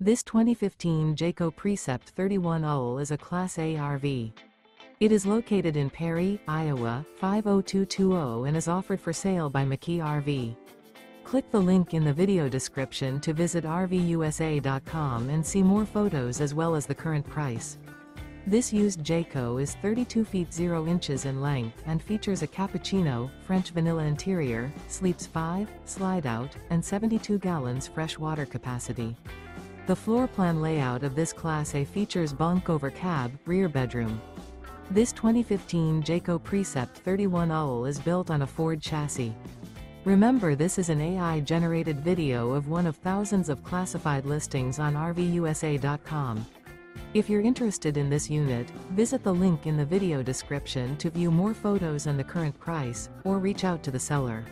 This 2015 Jayco Precept 31UL is a Class A RV. It is located in Perry, Iowa, 50220 and is offered for sale by McKee RV. Click the link in the video description to visit RVUSA.com and see more photos as well as the current price. This used Jayco is 32 feet 0 inches in length and features a Cappuccino, French vanilla interior, sleeps 5, Slideout, and 72 gallons fresh water capacity. The floor plan layout of this Class A features Bunk Over Cab, rear bedroom. This 2015 Jayco Precept 31UL is built on a Ford chassis. Remember, this is an AI-generated video of one of thousands of classified listings on RVUSA.com. If you're interested in this unit, visit the link in the video description to view more photos and the current price, or reach out to the seller.